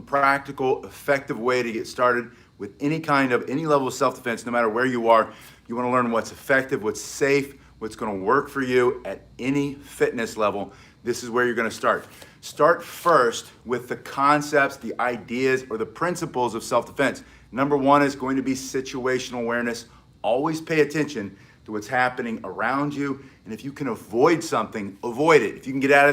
practical, effective way to get started with any level of self-defense, no matter where you are. You want to learn what's effective, what's safe, what's going to work for you at any fitness level. This is where you're going to start. Start first with the concepts, the ideas, or the principles of self-defense. Number one is going to be situational awareness. Always pay attention to what's happening around you. And if you can avoid something, avoid it. If you can get out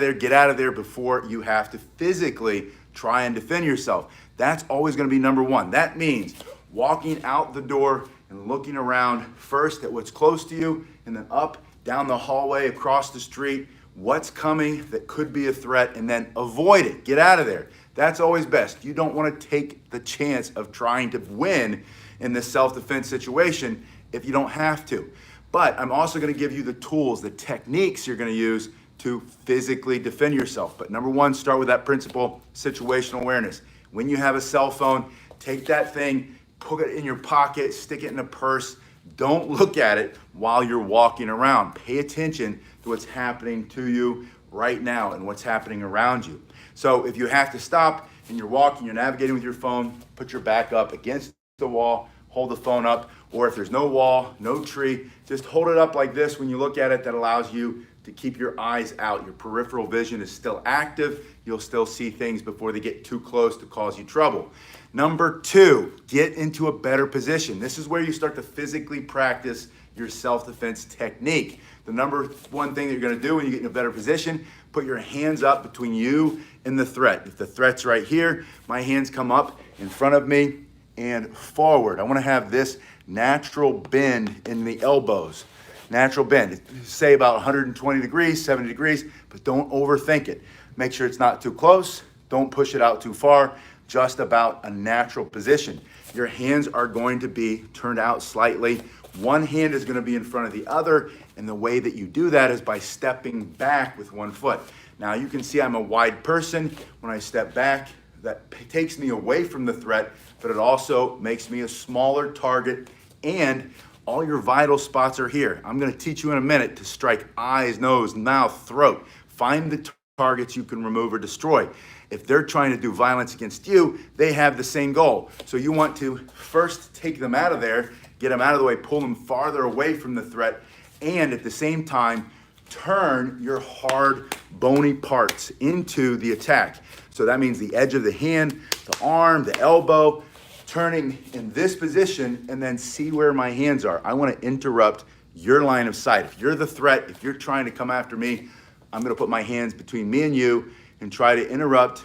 of there before you have to physically try and defend yourself. That's always going to be number one. That means walking out the door and looking around first at what's close to you, and then up, down the hallway, across the street, what's coming that could be a threat, and then avoid it. Get out of there. That's always best. You don't want to take the chance of trying to win in this self-defense situation if you don't have to. But I'm also going to give you the tools, the techniques you're going to use to physically defend yourself. But number one, start with that principle, situational awareness. When you have a cell phone, take that thing, put it in your pocket, stick it in a purse. Don't look at it while you're walking around. Pay attention to what's happening to you right now and what's happening around you. So if you have to stop and you're walking, you're navigating with your phone, put your back up against the wall, hold the phone up, or if there's no wall, no tree, just hold it up like this when you look at it. That allows you to keep your eyes out. Your peripheral vision is still active. You'll still see things before they get too close to cause you trouble. Number two, get into a better position. This is where you start to physically practice your self-defense technique. The number one thing that you're going to do when you get in a better position, put your hands up between you and the threat. If the threat's right here, my hands come up in front of me and forward. I want to have this natural bend in the elbows. Natural bend. Say about 120 degrees, 70 degrees, but don't overthink it. Make sure it's not too close. Don't push it out too far. Just about a natural position. Your hands are going to be turned out slightly. One hand is going to be in front of the other, and the way that you do that is by stepping back with one foot. Now you can see I'm a wide person. When I step back, that takes me away from the threat, but it also makes me a smaller target, and all your vital spots are here. I'm going to teach you in a minute to strike eyes, nose, mouth, throat. Find the targets you can remove or destroy. If they're trying to do violence against you, they have the same goal. So you want to first take them out of there, get them out of the way, pull them farther away from the threat, and at the same time, turn your hard, bony parts into the attack. So that means the edge of the hand, the arm, the elbow, turning in this position, and then see where my hands are. I want to interrupt your line of sight. If you're the threat, if you're trying to come after me, I'm going to put my hands between me and you and try to interrupt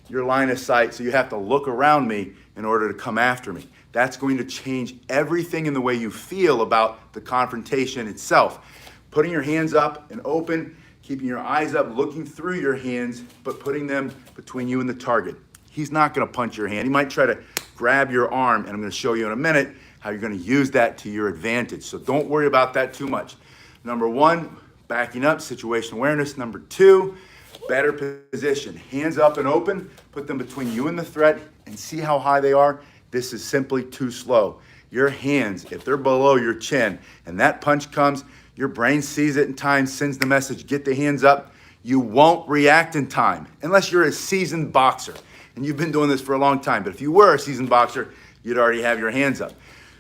your line of sight, so you have to look around me in order to come after me. That's going to change everything in the way you feel about the confrontation itself. Putting your hands up and open, keeping your eyes up, looking through your hands, but putting them between you and the target. He's not going to punch your hand. He might try to grab your arm, and I'm going to show you in a minute how you're going to use that to your advantage. So don't worry about that too much. Number one, backing up, situational awareness. Number two, better position. Hands up and open, put them between you and the threat, and see how high they are. This is simply too slow. Your hands, if they're below your chin and that punch comes, your brain sees it in time, sends the message, get the hands up. You won't react in time unless you're a seasoned boxer and you've been doing this for a long time. But if you were a seasoned boxer, you'd already have your hands up.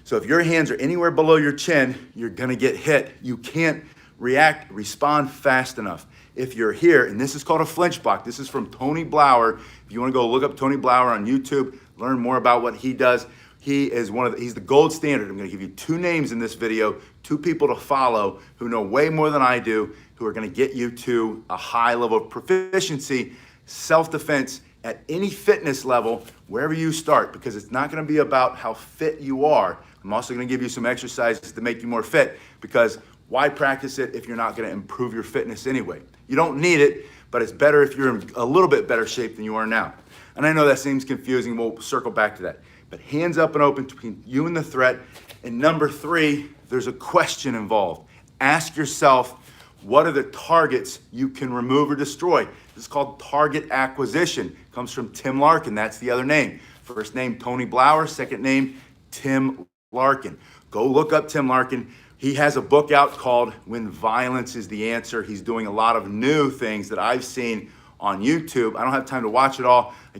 So if your hands are anywhere below your chin, you're gonna get hit. You can't respond fast enough. If you're here, and this is called a flinch block. This is from Tony Blauer. If you want to go look up Tony Blauer on YouTube, learn more about what he does. He's the gold standard. I'm going to give you two names in this video, two people to follow who know way more than I do, who are going to get you to a high level of proficiency, self-defense at any fitness level, wherever you start, because it's not going to be about how fit you are. I'm also going to give you some exercises to make you more fit, because why practice it if you're not going to improve your fitness anyway? You don't need it, but it's better if you're in a little bit better shape than you are now. And I know that seems confusing. We'll circle back to that. But hands up and open between you and the threat. And number three, there's a question involved. Ask yourself, what are the targets you can remove or destroy? This is called target acquisition. It comes from Tim Larkin. That's the other name. First name, Tony Blauer. Second name, Tim Larkin. Go look up Tim Larkin. He has a book out called When Violence is the Answer. He's doing a lot of new things that I've seen on YouTube. I don't have time to watch it all. I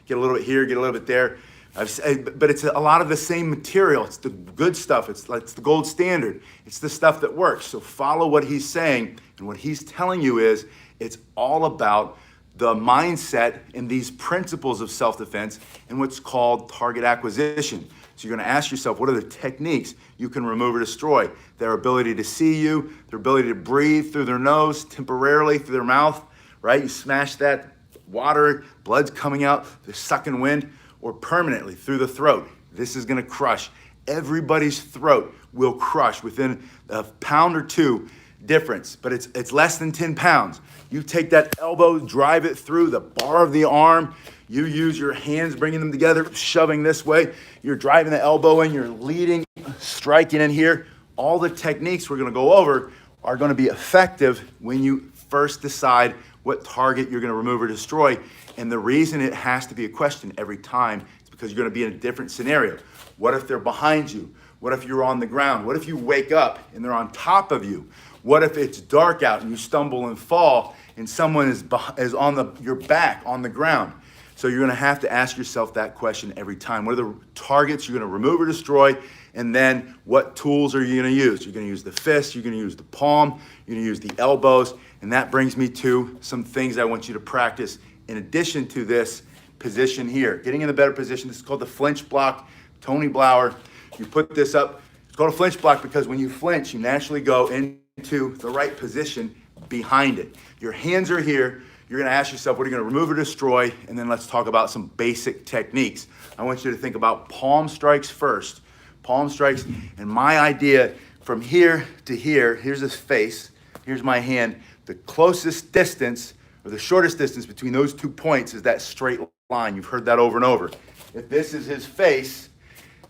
get a little bit here, get a little bit there. But it's a lot of the same material. It's the good stuff. It's the gold standard. It's the stuff that works. So follow what he's saying. And what he's telling you is it's all about the mindset and these principles of self-defense and what's called target acquisition. So you're going to ask yourself, what are the techniques you can remove or destroy? Their ability to see you, their ability to breathe through their nose, temporarily through their mouth, right? You smash that, water, blood's coming out, they're sucking wind, or permanently through the throat. This is going to crush. Everybody's throat will crush within a pound or two difference, but it's less than 10 pounds. You take that elbow, drive it through the bar of the arm. You use your hands, bringing them together, shoving this way. You're driving the elbow in, you're leading, striking in here. All the techniques we're gonna go over are gonna be effective when you first decide what target you're gonna remove or destroy. And the reason it has to be a question every time is because you're gonna be in a different scenario. What if they're behind you? What if you're on the ground? What if you wake up and they're on top of you? What if it's dark out and you stumble and fall and someone is on your back on the ground? So you're gonna have to ask yourself that question every time. What are the targets you're gonna remove or destroy? And then what tools are you gonna use? You're gonna use the fist, you're gonna use the palm, you're gonna use the elbows. And that brings me to some things I want you to practice in addition to this position here. Getting in a better position. This is called the Flinch Block. Tony Blauer, you put this up. It's called a flinch block because when you flinch, you naturally go into the right position behind it. Your hands are here. You're gonna ask yourself, what are you gonna remove or destroy? And then let's talk about some basic techniques. I want you to think about palm strikes first. Palm strikes, and my idea from here to here, here's his face, here's my hand. The closest distance, or the shortest distance between those 2 points is that straight line. You've heard that over and over. If this is his face,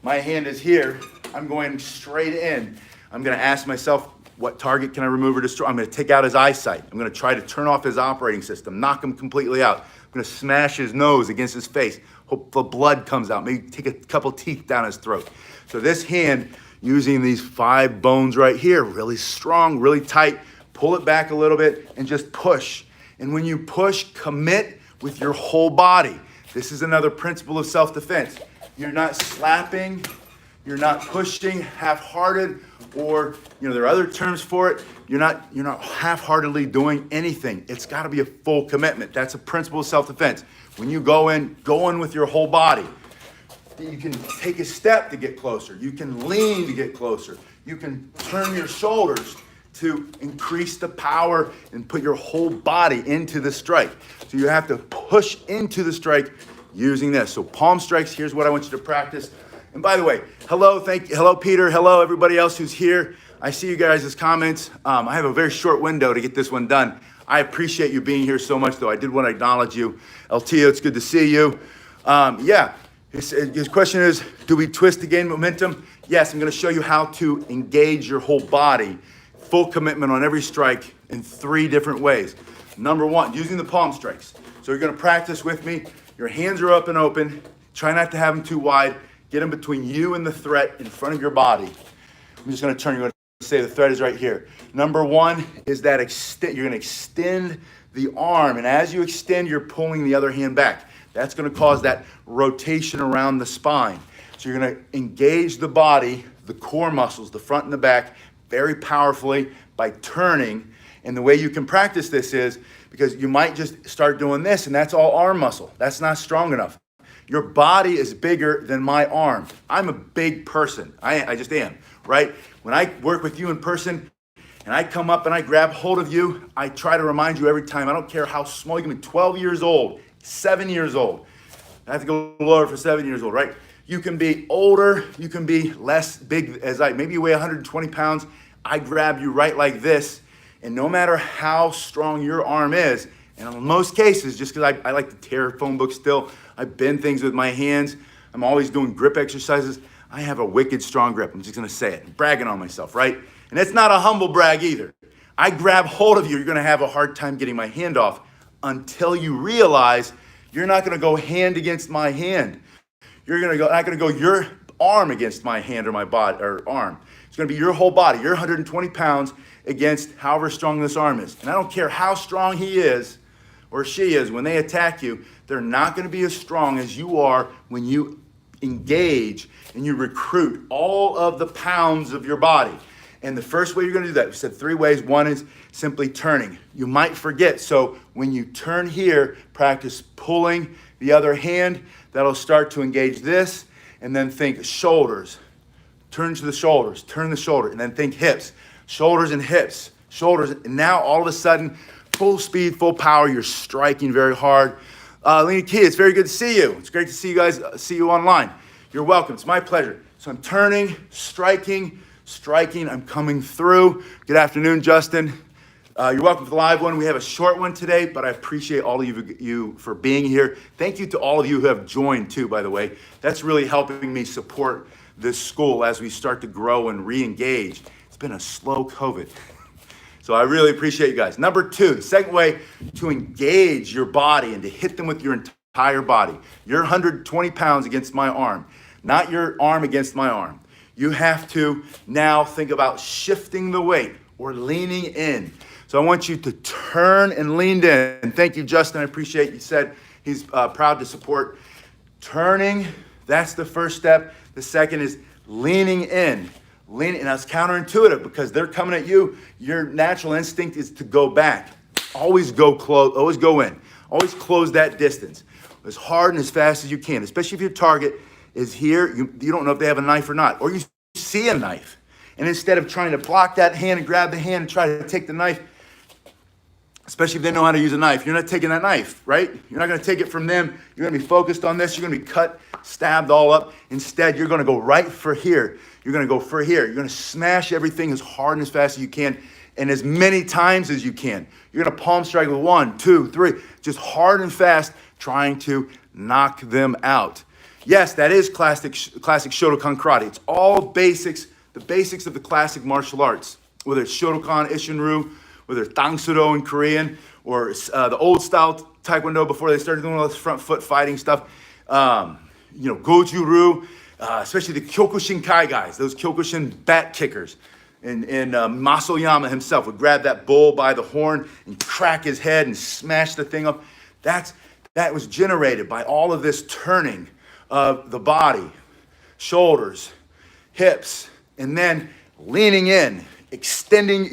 my hand is here, I'm going straight in. I'm gonna ask myself, what target can I remove or destroy? I'm gonna take out his eyesight. I'm gonna try to turn off his operating system, knock him completely out. I'm gonna smash his nose against his face. Hope the blood comes out. Maybe take a couple teeth down his throat. So this hand, using these 5 bones right here, really strong, really tight, pull it back a little bit and just push. And when you push, commit with your whole body. This is another principle of self-defense. You're not slapping, you're not pushing half-hearted, or there are other terms for it. You're not half-heartedly doing anything. It's got to be a full commitment. That's a principle of self-defense. When you go in with your whole body. You can take a step to get closer. You can lean to get closer. You can turn your shoulders to increase the power and put your whole body into the strike. So you have to push into the strike using this. So palm strikes, here's what I want you to practice. And by the way, hello, thank you. Hello, Peter. Hello, everybody else who's here. I see you guys' comments. I have a very short window to get this one done. I appreciate you being here so much, though. I did want to acknowledge you. Eltia, it's good to see you. His question is, do we twist to gain momentum? Yes, I'm going to show you how to engage your whole body, full commitment on every strike in 3 different ways. Number 1, using the palm strikes. So you're going to practice with me. Your hands are up and open. Try not to have them too wide. Get them between you and the threat in front of your body. I'm just going to turn. You're going to say the threat is right here. Number 1 is that you're going to extend the arm. And as you extend, you're pulling the other hand back. That's going to cause that rotation around the spine. So you're going to engage the body, the core muscles, the front and the back, very powerfully by turning. And the way you can practice this is because you might just start doing this and that's all arm muscle. That's not strong enough. Your body is bigger than my arm. I'm a big person. I just am, right? When I work with you in person and I come up and I grab hold of you, I try to remind you every time, I don't care how small, you can be 12 years old, 7 years old. I have to go lower for 7 years old, right? You can be older, you can be less big maybe you weigh 120 pounds. I grab you right like this, and no matter how strong your arm is, and in most cases, just because I like to tear phone books still, I bend things with my hands, I'm always doing grip exercises, I have a wicked strong grip. I'm just gonna say it, I'm bragging on myself, right? And it's not a humble brag either. I grab hold of you, you're gonna have a hard time getting my hand off until you realize you're not gonna go hand against my hand. You're not gonna go your arm against my hand or my body or arm. It's gonna be your whole body. You're 120 pounds against however strong this arm is. And I don't care how strong he is, or she is, when they attack you, they're not going to be as strong as you are when you engage and you recruit all of the pounds of your body. And the first way you're going to do that, we said 3 ways. One is simply turning. You might forget. So when you turn here, practice pulling the other hand. That'll start to engage this. And then think shoulders. Turn to the shoulders. Turn the shoulder. And then think hips. Shoulders and hips. Shoulders. And now all of a sudden, full speed, full power. You're striking very hard. Lena Key, it's very good to see you. It's great to see you guys, see you online. You're welcome. It's my pleasure. So I'm turning, striking, I'm coming through. Good afternoon, Justin. You're welcome to the live one. We have a short one today, but I appreciate all of you for being here. Thank you to all of you who have joined too, by the way. That's really helping me support this school as we start to grow and re-engage. It's been a slow COVID. So I really appreciate you guys. Number 2, the second way to engage your body and to hit them with your entire body. You're 120 pounds against my arm, not your arm against my arm. You have to now think about shifting the weight or leaning in. So I want you to turn and lean in. Thank you, Justin. I appreciate you said he's proud to support. Turning, that's the first step. The second is leaning in. And that's counterintuitive because they're coming at you. Your natural instinct is to go back. Always go close, always go in. Always close that distance as hard and as fast as you can, especially if your target is here. You don't know if they have a knife or not, or you see a knife. And instead of trying to block that hand and grab the hand and try to take the knife, especially if they know how to use a knife, you're not taking that knife, right? You're not going to take it from them. You're going to be focused on this. You're going to be cut, stabbed all up. Instead, you're going to go right for here. You're going to go for here. You're going to smash everything as hard and as fast as you can and as many times as you can. You're going to palm strike with 1, 2, 3, just hard and fast, trying to knock them out. Yes, that is classic Shotokan karate. It's all basics, the basics of the classic martial arts, whether it's Shotokan, Isshinryu, whether it's Tangsudo in Korean, or the old style Taekwondo before they started doing all this front foot fighting stuff. Goju-ryu, especially the Kyokushinkai guys, those Kyokushin bat kickers. And Masoyama himself would grab that bull by the horn and crack his head and smash the thing up. That was generated by all of this turning of the body, shoulders, hips, and then leaning in, extending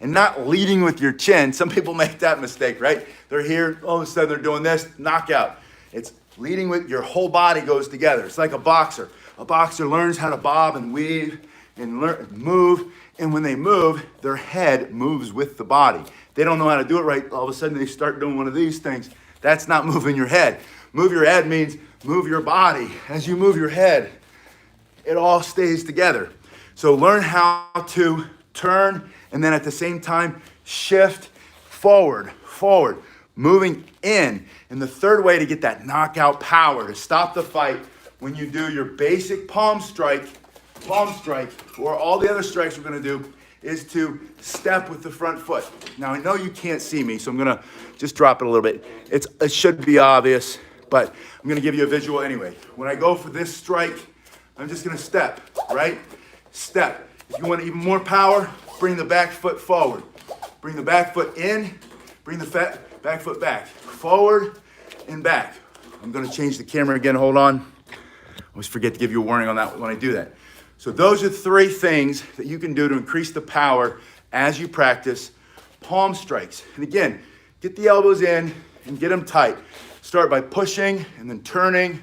and not leading with your chin. Some people make that mistake, right? They're here, all of a sudden they're doing this, knockout. It's leading with your whole body goes together. It's like a boxer. A boxer learns how to bob and weave and move. And when they move, their head moves with the body. They don't know how to do it right. All of a sudden they start doing one of these things. That's not moving your head. Move your head means move your body. As you move your head, it all stays together. So learn how to turn and then at the same time shift forward, moving in. And the third way to get that knockout power, to stop the fight, when you do your basic palm strike, or all the other strikes we're going to do, is to step with the front foot. Now, I know you can't see me, so I'm going to just drop it a little bit. It should be obvious, but I'm going to give you a visual anyway. When I go for this strike, I'm just going to step, right? Step. If you want even more power, bring the back foot forward. Bring the back foot in, bring the back foot back. Forward and back. I'm going to change the camera again, hold on. I always forget to give you a warning on that when I do that. So those are 3 things that you can do to increase the power as you practice palm strikes. And again, get the elbows in and get them tight. Start by pushing and then turning.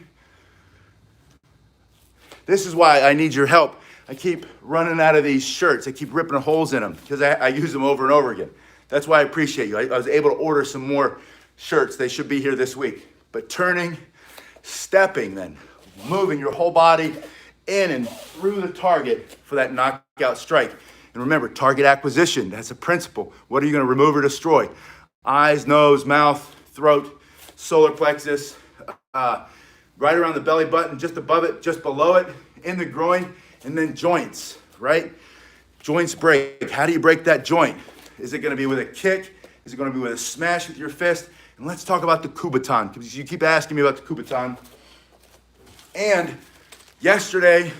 This is why I need your help. I keep running out of these shirts. I keep ripping holes in them because I use them over and over again. That's why I appreciate you. I was able to order some more shirts. They should be here this week. But turning, stepping then, moving your whole body in and through the target for that knockout strike. And remember, target acquisition, that's a principle. What are you going to remove or destroy? Eyes, nose, mouth, throat, solar plexus, right around the belly button, just above it, just below it, in the groin, and then joints, right? Joints break. How do you break that joint? Is it going to be with a kick? Is it going to be with a smash with your fist? And let's talk about the Kubaton, because you keep asking me about the Kubaton. And yesterday,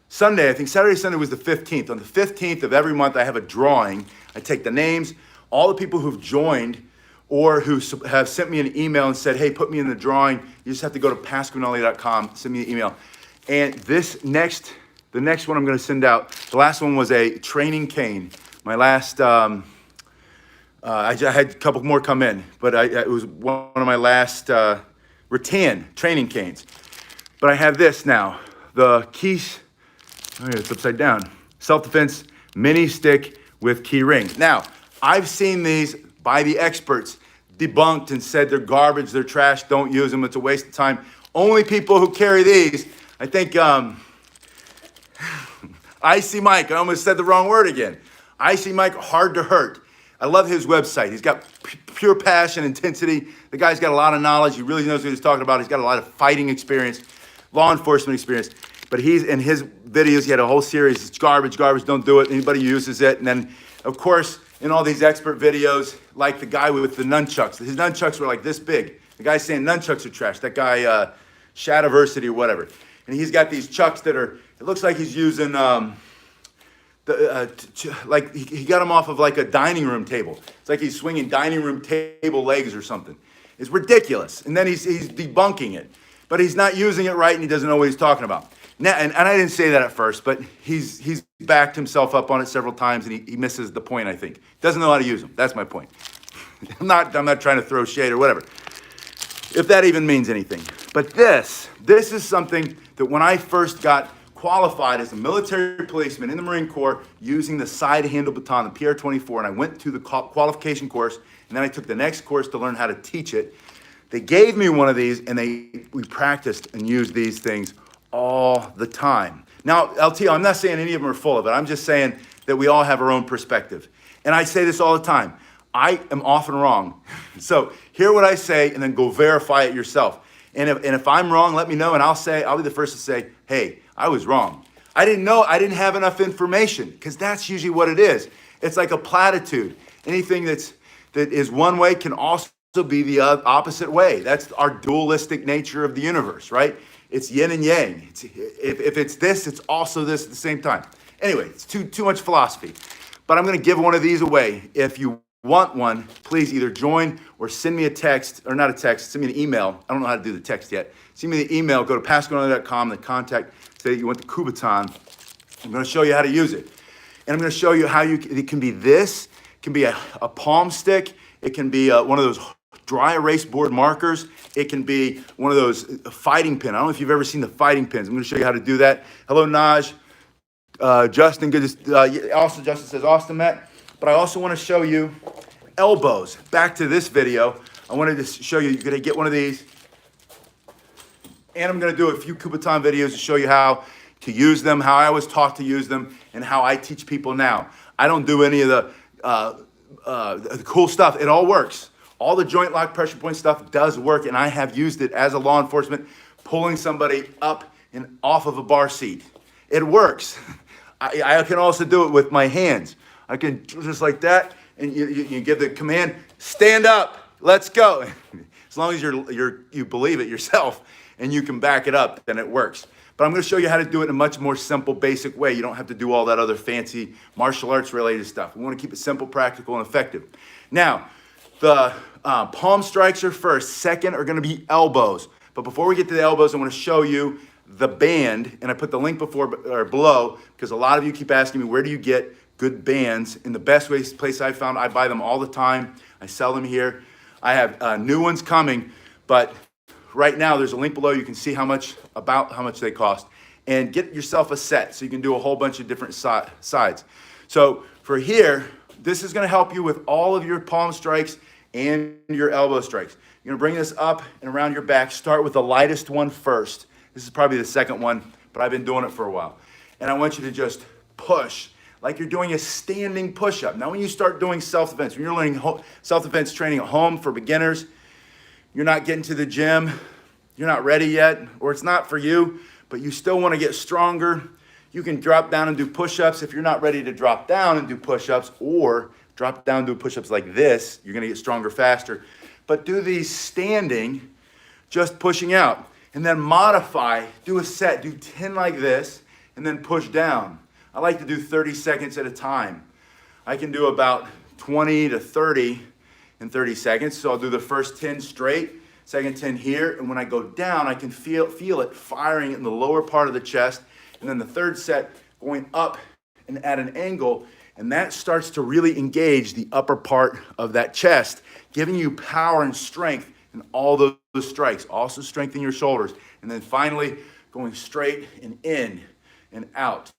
Sunday, I think Saturday, Sunday was the 15th. On the 15th of every month, I have a drawing. I take the names, all the people who've joined or who have sent me an email and said, hey, put me in the drawing. You just have to go to pasquinelli.com, send me an email. And the next one I'm gonna send out, the last one was a training cane. My last, I had a couple more come in, but it was one of my last rattan training canes. But I have this now, the keys, it's upside down. Self-defense mini stick with key ring. Now, I've seen these by the experts debunked and said they're garbage, they're trash, don't use them, it's a waste of time. Only people who carry these, I think, Icy Mike, I almost said the wrong word again. Icy Mike, hard to hurt. I love his website. He's got pure passion, intensity. The guy's got a lot of knowledge. He really knows what he's talking about. He's got a lot of fighting experience, law enforcement experience. But he's in his videos, he had a whole series, it's garbage, don't do it. Anybody uses it. And then, of course, in all these expert videos, like the guy with the nunchucks. His nunchucks were like this big. The guy's saying nunchucks are trash. That guy, Shadiversity or whatever. And he's got these chucks that are, it looks like he's using, like he got them off of like a dining room table. It's like he's swinging dining room table legs or something. It's ridiculous. And then he's debunking it. But he's not using it right and he doesn't know what he's talking about. Now, and I didn't say that at first, but he's backed himself up on it several times and he misses the point, I think. Doesn't know how to use them. That's my point. I'm not trying to throw shade or whatever, if that even means anything. But this is something that when I first got qualified as a military policeman in the Marine Corps using the side handle baton, the PR-24, and I went to the qualification course, and then I took the next course to learn how to teach it. They gave me one of these, and we practiced and used these things all the time. Now, LT, I'm not saying any of them are full of it. I'm just saying that we all have our own perspective. And I say this all the time. I am often wrong. So hear what I say and then go verify it yourself. And if I'm wrong, let me know, and I'll be the first to say, hey, I was wrong. I didn't know, I didn't have enough information, because that's usually what it is. It's like a platitude. Anything that is one way can also be the opposite way. That's our dualistic nature of the universe, right? It's yin and yang. If it's this, it's also this at the same time. Anyway, it's too much philosophy. But I'm going to give one of these away. If you want one, please either join or send me a text, or not a text, send me an email. I don't know how to do the text yet. Send me the email, go to pasquinelli.com, the contact, say that you went to Kubaton. I'm going to show you how to use it. And I'm going to show you how it can be this, it can be a palm stick, it can be one of those dry erase board markers, it can be one of those fighting pin. I don't know if you've ever seen the fighting pins. I'm going to show you how to do that. Hello, Naj. Justin, good to, also Justin says, awesome, Matt. But I also want to show you elbows. Back to this video, I wanted to show you, you're going to get one of these. And I'm going to do a few Kubaton videos to show you how to use them, how I was taught to use them, and how I teach people now. I don't do any of the cool stuff. It all works. All the joint lock pressure point stuff does work, and I have used it as a law enforcement, pulling somebody up and off of a bar seat. It works. I can also do it with my hands. I can just like that, and you give the command, stand up, let's go. As long as you believe it yourself and you can back it up, then it works. But I'm going to show you how to do it in a much more simple, basic way. You don't have to do all that other fancy martial arts related stuff. We want to keep it simple, practical, and effective. Now, the palm strikes are first. Second are going to be elbows. But before we get to the elbows, I want to show you the band, and I put the link below, because a lot of you keep asking me, where do you get good bands? And the best place I found, I buy them all the time. I sell them here. I have new ones coming, but right now there's a link below. You can see how much they cost, and get yourself a set so you can do a whole bunch of different sides. So for here, this is going to help you with all of your palm strikes and your elbow strikes. You're going to bring this up and around your back. Start with the lightest one first. This is probably the second one, but I've been doing it for a while. And I want you to just push like you're doing a standing push-up. Now, when you start doing self-defense, when you're learning self-defense training at home for beginners, you're not getting to the gym, you're not ready yet, or it's not for you, but you still want to get stronger, you can drop down and do push-ups. If you're not ready to drop down and do push-ups, or drop down and do push-ups like this, you're going to get stronger faster. But do these standing, just pushing out. And then modify, do a set, do 10 like this, and then push down. I like to do 30 seconds at a time. I can do about 20 to 30, in 30 seconds. So I'll do the first 10 straight, second 10 here, and when I go down, I can feel it firing in the lower part of the chest, and then the third set going up and at an angle, and that starts to really engage the upper part of that chest, giving you power and strength in all those strikes. Also strengthen your shoulders. And then finally, going straight and in and out.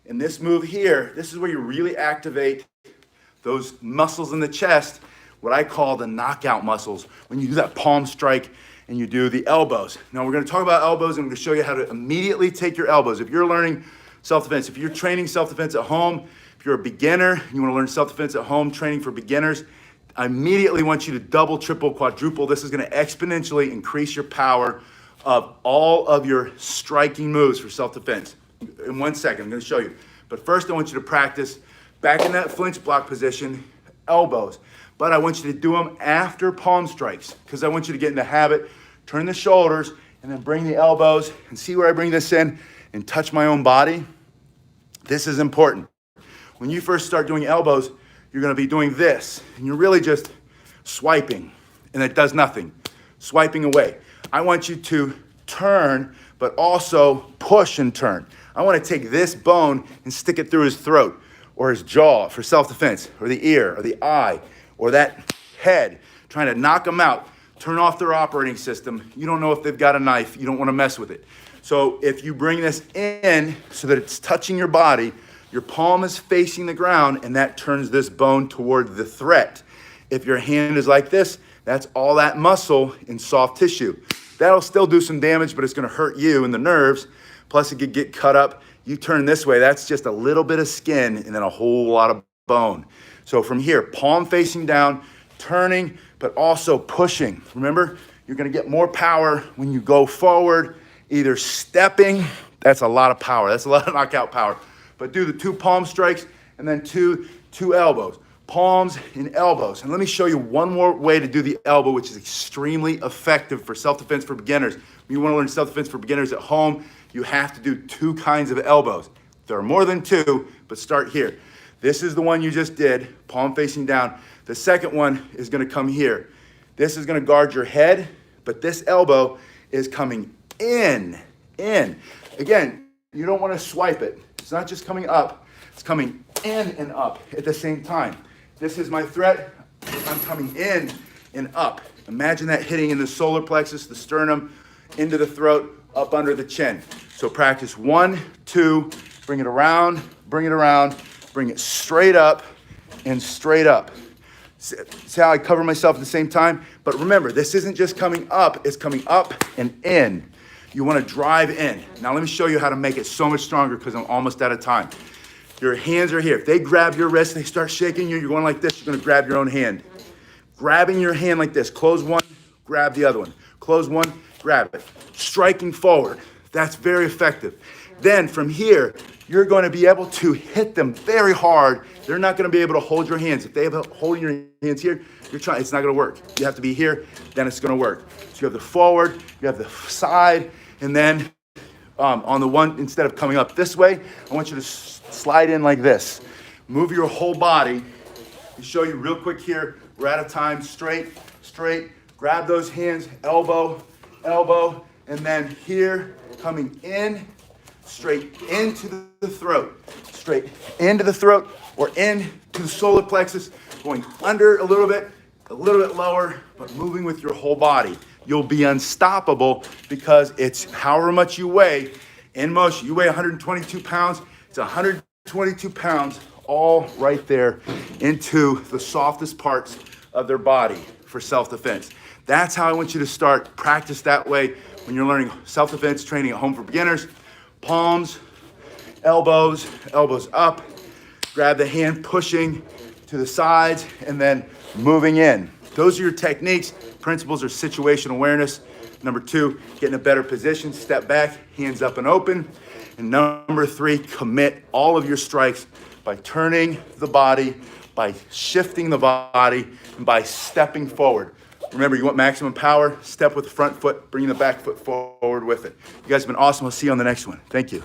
In this move here, this is where you really activate those muscles in the chest, what I call the knockout muscles, when you do that palm strike and you do the elbows. Now we're gonna talk about elbows, and I'm gonna show you how to immediately take your elbows. If you're learning self-defense, if you're training self-defense at home, if you're a beginner, you wanna learn self-defense at home, training for beginners, I immediately want you to double, triple, quadruple. This is gonna exponentially increase your power of all of your striking moves for self-defense. In 1 second, I'm gonna show you. But first I want you to practice back in that flinch block position, elbows. But I want you to do them after palm strikes, because I want you to get in the habit, turn the shoulders, and then bring the elbows, and see where I bring this in and touch my own body. This is important. When you first start doing elbows, you're gonna be doing this, and you're really just swiping, and it does nothing. Swiping away. I want you to turn, but also push and turn. I wanna take this bone and stick it through his throat or his jaw for self-defense, or the ear, or the eye, or that head, trying to knock them out, turn off their operating system. You don't know if they've got a knife, you don't wanna mess with it. So if you bring this in so that it's touching your body, your palm is facing the ground, and that turns this bone toward the threat. If your hand is like this, that's all that muscle in soft tissue. That'll still do some damage, but it's gonna hurt you in the nerves. Plus it could get cut up. You turn this way, that's just a little bit of skin and then a whole lot of bone. So from here, palm facing down, turning, but also pushing. Remember, you're gonna get more power when you go forward, either stepping, that's a lot of power, that's a lot of knockout power. But do the 2 palm strikes and then two elbows. Palms and elbows. And let me show you one more way to do the elbow, which is extremely effective for self-defense for beginners. When you wanna learn self-defense for beginners at home, you have to do 2 kinds of elbows. There are more than 2, but start here. This is the one you just did, palm facing down. The second one is gonna come here. This is gonna guard your head, but this elbow is coming in. Again, you don't wanna swipe it. It's not just coming up, it's coming in and up at the same time. This is my threat, I'm coming in and up. Imagine that hitting in the solar plexus, the sternum, into the throat, up under the chin. So practice 1, 2, bring it around, bring it straight up and straight up. See how I cover myself at the same time? But remember, this isn't just coming up, it's coming up and in. You wanna drive in. Now let me show you how to make it so much stronger, because I'm almost out of time. Your hands are here. If they grab your wrist, they start shaking you, you're going like this, you're gonna grab your own hand. Grabbing your hand like this, close one, grab the other one. Close one, grab it. Striking forward, that's very effective. Then from here, you're gonna be able to hit them very hard. They're not gonna be able to hold your hands. If they have holding your hands here, it's not gonna work. You have to be here, then it's gonna work. So you have the forward, you have the side, and then on the one, instead of coming up this way, I want you to slide in like this. Move your whole body. I'll show you real quick here. We're out of time. Straight. Grab those hands, elbow, and then here, coming in, straight into the throat. Straight into the throat or into the solar plexus, going under a little bit lower, but moving with your whole body. You'll be unstoppable, because it's however much you weigh in motion. You weigh 122 pounds, it's 122 pounds all right there into the softest parts of their body for self-defense. That's how I want you to start. Practice that way when you're learning self-defense training at home for beginners. Palms, elbows up, grab the hand, pushing to the sides, and then moving in. Those are your techniques. Principles are situational awareness. Number 2, get in a better position, step back, hands up and open. And number 3, commit all of your strikes by turning the body, by shifting the body, and by stepping forward. Remember, you want maximum power, step with the front foot, bring the back foot forward with it. You guys have been awesome. I'll see you on the next one. Thank you.